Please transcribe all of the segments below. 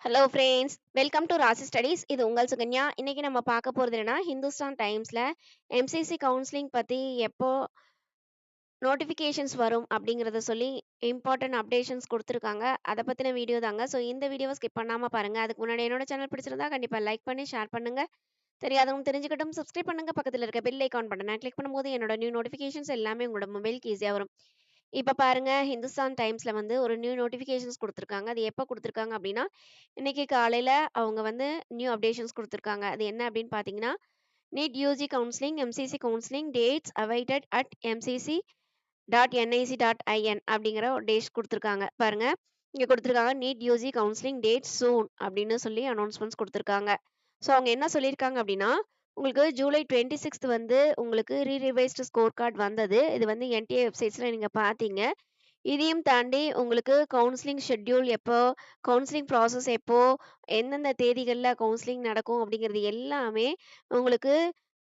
Hello friends, welcome to ராசி studies. இது உங்கள் சுகன்யா. இன்னைக்கு நம்ம பார்க்க போறது என்னன்னா, ஹிந்துஸ்தான் டைம்ஸ்ல எம்சிசி கவுன்சிலிங் பத்தி எப்போ நோட்டிஃபிகேஷன்ஸ் வரும் அப்படிங்கிறத சொல்லி இம்பார்ட்டன்ட் அப்டேஷன்ஸ் குடுத்துருக்காங்க. அத பத்தின வீடியோ தாங்க. ஸோ இந்த வீடியோவ ஸ்கிப் பண்ணாம பாருங்க. அதுக்கு முன்னாடி என்னோட சேனல் பிடிச்சிருந்தா கண்டிப்பா லைக் பண்ணி ஷேர் பண்ணுங்க. தெரியாதவங்க தெரிஞ்சுக்கட்டும். சப்ஸ்கிரைப் பண்ணுங்க. பக்கத்துல இருக்க பெல் ஐகான் பட்டன கிளிக் பண்ணும்போது என்னோட நியூ நோட்டிஃபிகேஷன்ஸ் எல்லாமே உங்களோட மொபைலுக்கு ஈஸியா வரும். இப்ப பாருங்க, ஹிந்துஸ்தான் டைம்ஸ்ல வந்து ஒரு நியூ நோட்டிஃபிகேஷன்ஸ் குடுத்துருக்காங்க. அது எப்ப குடுத்துருக்காங்க அப்டின்னா, இன்னைக்கு காலையில அவங்க வந்து நியூ அப்டேஷன்ஸ் குடுத்துருக்காங்க. அது என்ன அப்டின்னு பார்த்தீங்கன்னா, NEET UG counselling, MCC counselling dates awaited at mcc.nic.in அப்படிங்கிற ஒரு டேட்ஸ் குடுத்துருக்காங்க. பாருங்க, இங்க குடுத்துருக்காங்க NEET UG counselling date soon அப்படின்னு சொல்லி அனௌன்ஸ்மெண்ட்ஸ் குடுத்துருக்காங்க. ஸோ அவங்க என்ன சொல்லியிருக்காங்க அப்டின்னா, உங்களுக்கு ஜூலை 26th வந்து உங்களுக்கு ரிவைஸ்டு ஸ்கோர் கார்ட் வந்தது. இது வந்து என்டிஏ வெப்சைட்ஸ்ல நீங்க பார்த்தீங்க. இதையும் தாண்டி உங்களுக்கு கவுன்சிலிங் ஷெட்யூல் எப்போ, கவுன்சிலிங் ப்ராசஸ் எப்போ, எந்தெந்த தேதிகள்ல கவுன்சிலிங் நடக்கும் அப்படிங்கிறது எல்லாமே உங்களுக்கு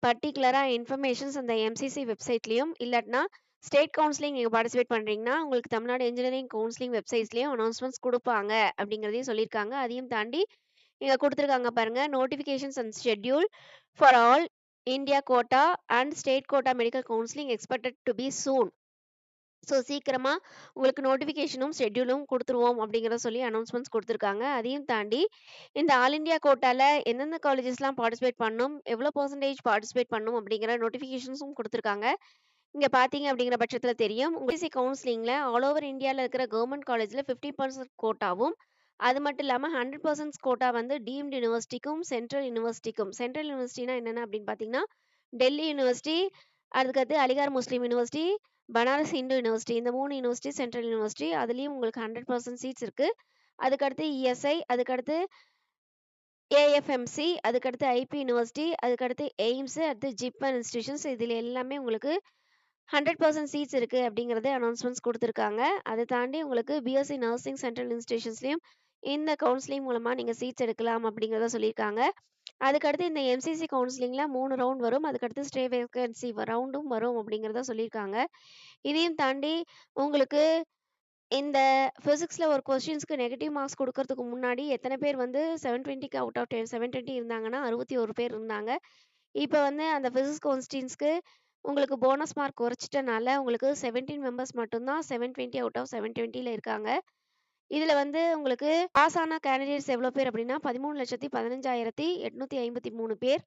பர்ட்டிகுலரா இன்ஃபர்மேஷன்ஸ் அந்த எம்சிசி வெப்சைட்லயும், இல்லாட்டினா ஸ்டேட் கவுன்சிலிங் நீங்க பார்ட்டிசிபேட் பண்றீங்கன்னா, உங்களுக்கு தமிழ்நாடு இன்ஜினியரிங் கவுன்சிலிங் வெப்சைட்ஸ்லயும் அனௌன்ஸ்மெண்ட்ஸ் குடுப்பாங்க அப்படிங்கிறதையும் சொல்லியிருக்காங்க. அதையும் தாண்டி இங்க குடுத்துருக்காங்க பாருங்க. Notifications and schedule for all India quota and state quota medical counselling expected to be soon. So சீக்கிரமா உங்களுக்கு நோட்டிஃபிகேஷனும், ஷெட்யூலும் குடுத்துருவோம் அப்படிங்கிறத சொல்லி அனௌன்ஸ்மெண்ட்ஸ் குடுத்துருக்காங்க. அதையும் தாண்டி இந்த ஆல் இந்தியா கோட்டால எந்தெந்த காலேஜஸ்லாம் பார்ட்டிசிபேட் பண்ணணும், எவ்வளோ பெர்சன்டேஜ் பார்ட்டிசிபேட் பண்ணணும் அப்படிங்கிற நோட்டிஃபிகேஷன்ஸும் குடுத்துருக்காங்க. இங்க பார்த்தீங்க அப்படிங்கிற பட்சத்தில தெரியும். உங்களுக்கு கவுன்சிலிங்ல ஆல் ஓவர் இந்தியால இருக்கிற கவர்மெண்ட் காலேஜ்ல 50% கோட்டாவும், அது மட்டும் இல்லாம 100% கோட்டா வந்து டீம்டு யூனிவர்சிட்டிக்கும், சென்ட்ரல் யூனிவர்சிட்டிக்கும். சென்ட்ரல் யூனிவர்சிட்டினா என்னென்ன அப்படின்னு பார்த்தீங்கன்னா, டெல்லி யூனிவர்சிட்டி, அதுக்கடுத்து அலிகார் முஸ்லீம் யூனிவர்சிட்டி, பனாரஸ் ஹிந்து யூனிவர்சிட்டி. இந்த 3 யூனிவர்சிட்டி சென்ட்ரல் யூனிவர்சிட்டி. அதுலயும் உங்களுக்கு 100% சீட்ஸ் இருக்கு. அதுக்கடுத்து இஎஸ்ஐ, அதுக்கடுத்து ஏஎஃப்எம்சி, அதுக்கடுத்து ஐபி யூனிவர்சிட்டி, அதுக்கடுத்து எய்ம்ஸ், அடுத்து ஜிப்மர் இன்ஸ்டிடியூஷன்ஸ் இதில எல்லாமே உங்களுக்கு 100% சீட்ஸ் இருக்கு அப்படிங்கிறத அனௌன்ஸ்மெண்ட்ஸ் குடுத்துருக்காங்க. அத தாண்டி உங்களுக்கு பிஎஸ்சி நர்சிங் சென்ட்ரல் இன்ஸ்டிடியூஷன்ஸ்லயும் இந்த கவுன்சிலிங் மூலமா நீங்க சீட்ஸ் எடுக்கலாம் அப்படிங்கிறத சொல்லியிருக்காங்க. அதுக்கடுத்து இந்த எம்சிசி கவுன்சிலிங்ல 3 ரவுண்ட் வரும். அதுக்கடுத்து ஸ்டே வேகன்சி ரவுண்டும் வரும் அப்படிங்கிறத சொல்லியிருக்காங்க. இதையும் தாண்டி உங்களுக்கு இந்த பிசிக்ஸ்ல ஒரு கொஸ்டின்ஸ்க்கு நெகட்டிவ் மார்க்ஸ் குடுக்கறதுக்கு முன்னாடி எத்தன பேர் வந்து 720க்கு அவுட் ஆஃப் 10 720 இருந்தாங்கன்னா, 61 பேர் இருந்தாங்க. இப்ப வந்து அந்த பிசிக்ஸ் கொஸ்டின்ஸ்க்கு உங்களுக்கு போனஸ் மார்க் குறைச்சிட்டனால, உங்களுக்கு 17 மெம்பர்ஸ் மட்டும் தான் 720 அவுட் ஆஃப் 720ல இருக்காங்க. இதுல வந்து உங்களுக்கு பாஸ் ஆன கேண்டிடேட்ஸ் எவ்வளோ பேர் அப்படின்னா, 13,15,853 பேர்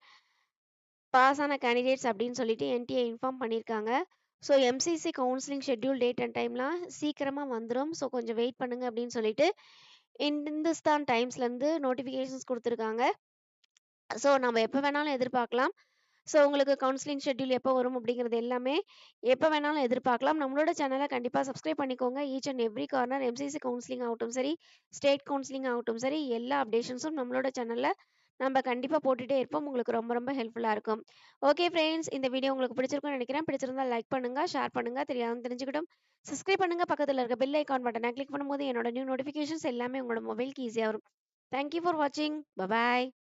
பாஸ் ஆன கேண்டிடேட்ஸ் அப்படின்னு சொல்லிட்டு என்டிஏ இன்ஃபார்ம் பண்ணியிருக்காங்க. So MCC counselling schedule date and டைம்லாம் சீக்கிரமா வந்துரும். ஸோ கொஞ்சம் வெயிட் பண்ணுங்க அப்படின்னு சொல்லிட்டு இந்துஸ்தான் டைம்ஸ்லேருந்து நோட்டிஃபிகேஷன்ஸ் குடுத்துருக்காங்க. ஸோ நம்ம எப்ப வேணாலும் எதிர்பார்க்கலாம். ஸோ உங்களுக்கு கவுன்சிலிங் ஷெட்யூல் எப்போ வரும் அப்படிங்கிறது எல்லாமே எப்ப வேணாலும் எதிர்பார்க்கலாம். நம்மளோட சேனல கண்டிப்பா சப்ஸ்கிரைப் பண்ணிக்கோங்க. Each and every corner MCC counselling ஆகட்டும் சரி, ஸ்டேட் கவுன்சிலிங் ஆகட்டும் சரி, எல்லா அப்டேஷன்ஸும் நம்மளோட சேனல்ல நம்ம கண்டிப்பா போட்டுட்டே இருப்போம். உங்களுக்கு ரொம்ப ரொம்ப ஹெல்ப்ஃபுல்லா இருக்கும். ஓகே ஃப்ரெண்ட்ஸ், இந்த வீடியோ உங்களுக்கு பிடிச்சிருக்கும்னு நினைக்கிறேன். பிடிச்சிருந்தா லைக் பண்ணுங்க, ஷேர் பண்ணுங்க, தெரியாதவங்க தெரிஞ்சுக்கட்டும். சப்ஸ்கிரைப் பண்ணுங்க. பக்கத்துல இருக்க பெல் ஐகான் பட்டன கிளிக் பண்ணும்போது என்னோட நியூ நோட்டிஃபிகேஷன்ஸ் எல்லாமே உங்களோட மொபைலுக்கு ஈஸியா வரும். தேங்க் யூ ஃபார் வாட்சிங். Bye bye.